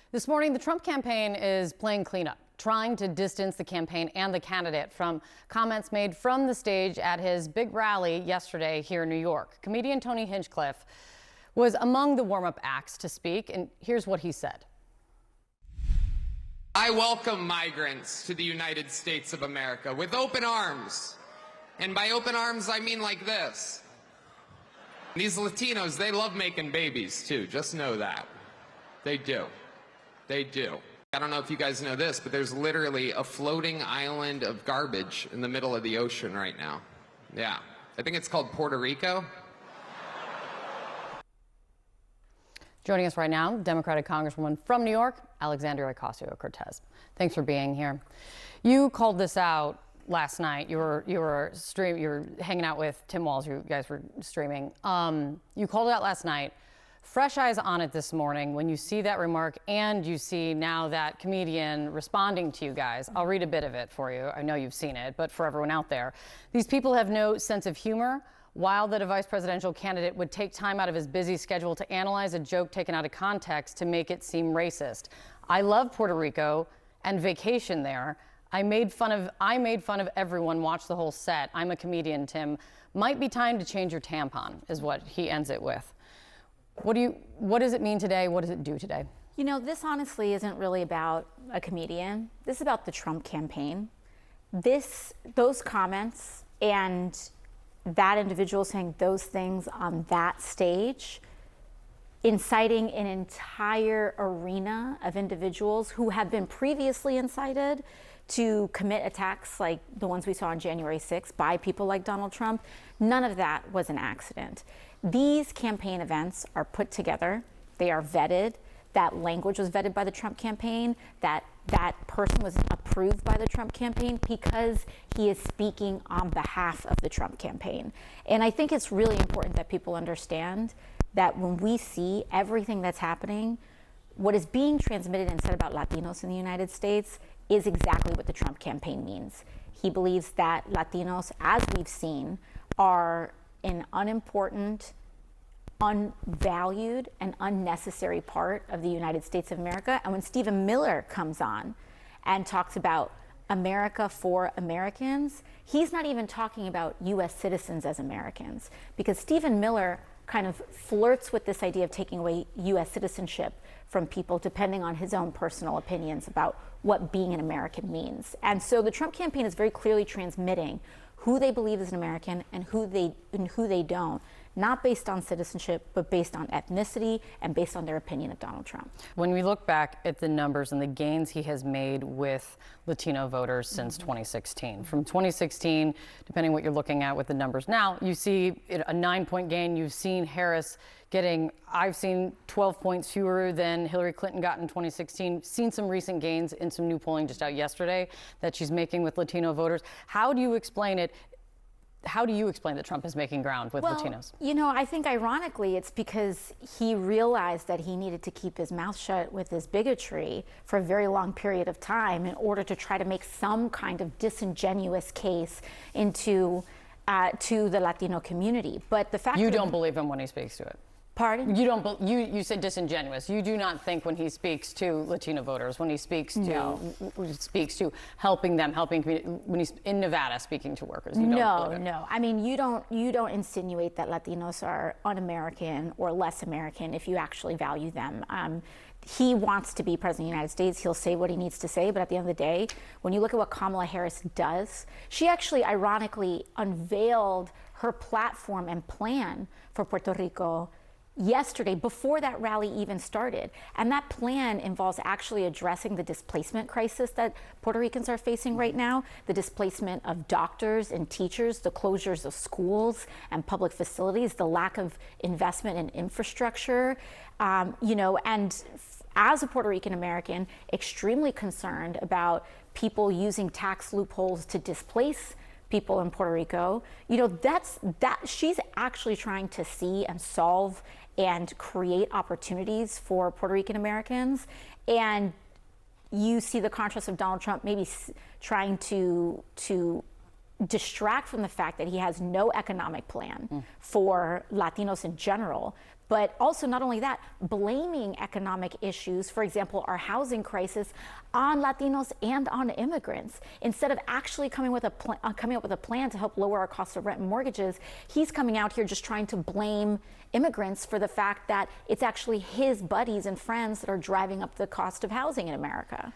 This morning, the Trump campaign is playing cleanup, trying to distance the campaign and the candidate from comments made from the stage at his big rally yesterday here in New York. Comedian Tony Hinchcliffe was among the warm-up acts to speak, and here's what he said. I welcome migrants to the United States of America with open arms. And by open arms, I mean like this. These Latinos, they love making babies too, just know that. They do. They do. I don't know if you guys know this, but there's literally a floating island of garbage in the middle of the ocean right now. Yeah. I think it's called Puerto Rico. Joining us right now, Democratic Congresswoman from New York, Alexandria Ocasio-Cortez. Thanks for being here. You called this out last night. You were hanging out with Tim Walz. You guys were streaming. You called it out last night. Fresh eyes on it this morning when you see that remark and you see now that comedian responding to you guys. I'll read a bit of it for you. I know you've seen it, but for everyone out there. These people have no sense of humor. Wild that a vice presidential candidate would take time out of his busy schedule to analyze a joke taken out of context to make it seem racist. I love Puerto Rico and vacation there. I made fun of everyone, watch the whole set. I'm a comedian, Tim. Might be time to change your tampon, is what he ends it with. What does it mean today? What does it do today? You know, this honestly isn't really about a comedian. This is about the Trump campaign. Those comments and that individual saying those things on that stage, inciting an entire arena of individuals who have been previously incited to commit attacks like the ones we saw on January 6th by people like Donald Trump. None of that was an accident. These campaign events are put together. They are vetted. That language was vetted by the Trump campaign. That person was approved by the Trump campaign because he is speaking on behalf of the Trump campaign. And I think it's really important that people understand that when we see everything that's happening, what is being transmitted and said about Latinos in the United States is exactly what the Trump campaign means. He believes that Latinos, as we've seen, are an unimportant, unvalued, and unnecessary part of the United States of America. And when Stephen Miller comes on and talks about America for Americans, he's not even talking about U.S. citizens as Americans, because Stephen Miller kind of flirts with this idea of taking away U.S. citizenship from people depending on his own personal opinions about what being an American means. And so the Trump campaign is very clearly transmitting who they believe is an American and who they don't, not based on citizenship, but based on ethnicity and based on their opinion of Donald Trump. When we look back at the numbers and the gains he has made with Latino voters since 2016, from 2016, depending what you're looking at with the numbers now, you see a 9-point gain. You've seen Harris I've seen 12 points fewer than Hillary Clinton got in 2016. Seen some recent gains in some new polling just out yesterday that she's making with Latino voters. How do you explain it? How do you explain that Trump is making ground with Latinos? You know, I think ironically it's because he realized that he needed to keep his mouth shut with his bigotry for a very long period of time in order to try to make some kind of disingenuous case to the Latino community. But the fact you don't believe him when he speaks to it. Pardon? You said disingenuous. You do not think when he speaks to Latino voters, when he speaks to helping them, when he's in Nevada speaking to workers. No. I mean, you don't insinuate that Latinos are un-American or less American if you actually value them. He wants to be president of the United States. He'll say what he needs to say, but at the end of the day, when you look at what Kamala Harris does, she actually ironically unveiled her platform and plan for Puerto Rico yesterday, before that rally even started. And that plan involves actually addressing the displacement crisis that Puerto Ricans are facing right now, the displacement of doctors and teachers, the closures of schools and public facilities, the lack of investment in infrastructure, and as a Puerto Rican American, extremely concerned about people using tax loopholes to displace people in Puerto Rico. She's actually trying to see and solve and create opportunities for Puerto Rican Americans. And you see the contrast of Donald Trump maybe trying to distract from the fact that he has no economic plan for Latinos in general, but also not only that, blaming economic issues, for example, our housing crisis, on Latinos and on immigrants. Instead of actually coming up with a plan to help lower our cost of rent and mortgages, he's coming out here just trying to blame immigrants for the fact that it's actually his buddies and friends that are driving up the cost of housing in America.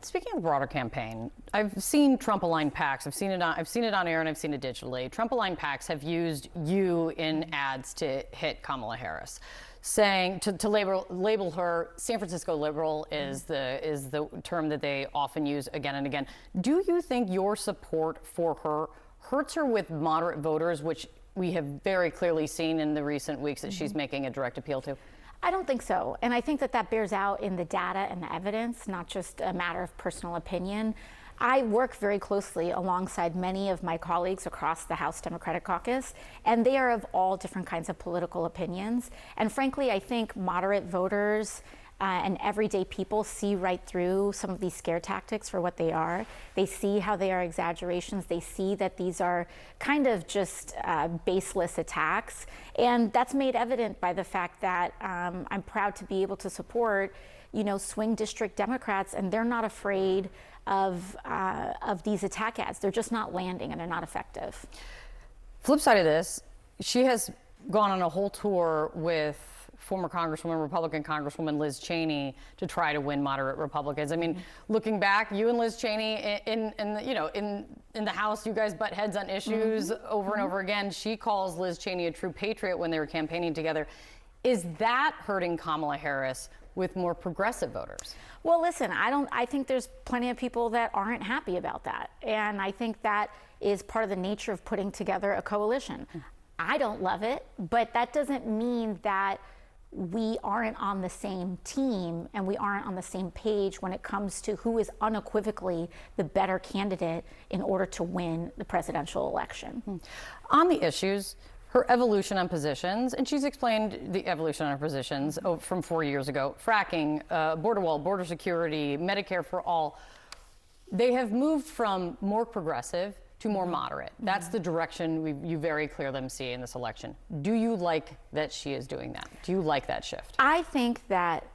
Speaking of the broader campaign, I've seen Trump-aligned PACs. I've seen it on air and I've seen it digitally. Trump-aligned PACs have used you in ads to hit Kamala Harris, saying to label her San Francisco liberal is the term that they often use again and again. Do you think your support for her hurts her with moderate voters, which we have very clearly seen in the recent weeks that she's making a direct appeal to? I don't think so. And I think that that bears out in the data and the evidence, not just a matter of personal opinion. I work very closely alongside many of my colleagues across the House Democratic Caucus, and they are of all different kinds of political opinions. And frankly, I think moderate voters and everyday people see right through some of these scare tactics for what they are. They see how they are exaggerations. They see that these are kind of just baseless attacks. And that's made evident by the fact that I'm proud to be able to support, swing district Democrats, and they're not afraid of these attack ads. They're just not landing and they're not effective. Flip side of this, she has gone on a whole tour with former Republican Congresswoman Liz Cheney to try to win moderate Republicans. I mean, looking back, you and Liz Cheney in the House, you guys butt heads on issues over and over again. She calls Liz Cheney a true patriot when they were campaigning together. Is that hurting Kamala Harris with more progressive voters? Well, listen, I think there's plenty of people that aren't happy about that. And I think that is part of the nature of putting together a coalition. I don't love it, but that doesn't mean that we aren't on the same team and we aren't on the same page when it comes to who is unequivocally the better candidate in order to win the presidential election. On the issues, her evolution on positions, and she's explained the evolution on her positions from 4 years ago, fracking, border wall, border security, Medicare for all. They have moved from more progressive to more moderate. That's the direction you very clearly see in this election. Do you like that she is doing that? Do you like that shift? I think that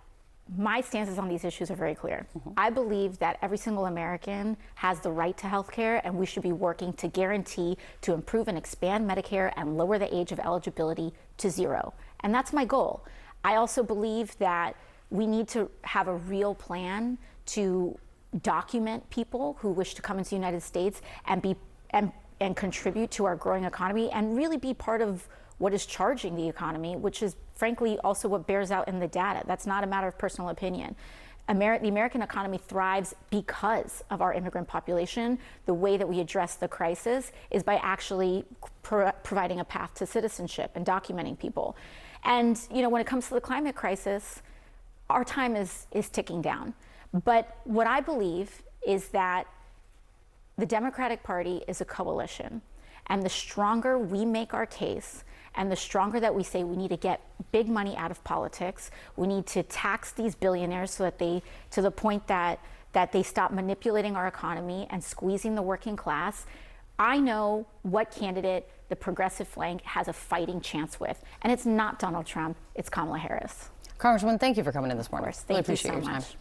my stances on these issues are very clear. I believe that every single American has the right to health care, and we should be working to guarantee to improve and expand Medicare and lower the age of eligibility to 0. And that's my goal. I also believe that we need to have a real plan to document people who wish to come into the United States and contribute to our growing economy and really be part of what is charging the economy, which is frankly also what bears out in the data. That's not a matter of personal opinion. The American economy thrives because of our immigrant population. The way that we address the crisis is by actually providing a path to citizenship and documenting people. And when it comes to the climate crisis, our time is ticking down. But what I believe is that the Democratic Party is a coalition, and the stronger we make our case, and the stronger that we say we need to get big money out of politics, we need to tax these billionaires so that to the point that they stop manipulating our economy and squeezing the working class, I know what candidate the progressive flank has a fighting chance with, and it's not Donald Trump, it's Kamala Harris. Congresswoman, thank you for coming in this morning. Of course, thank you so much.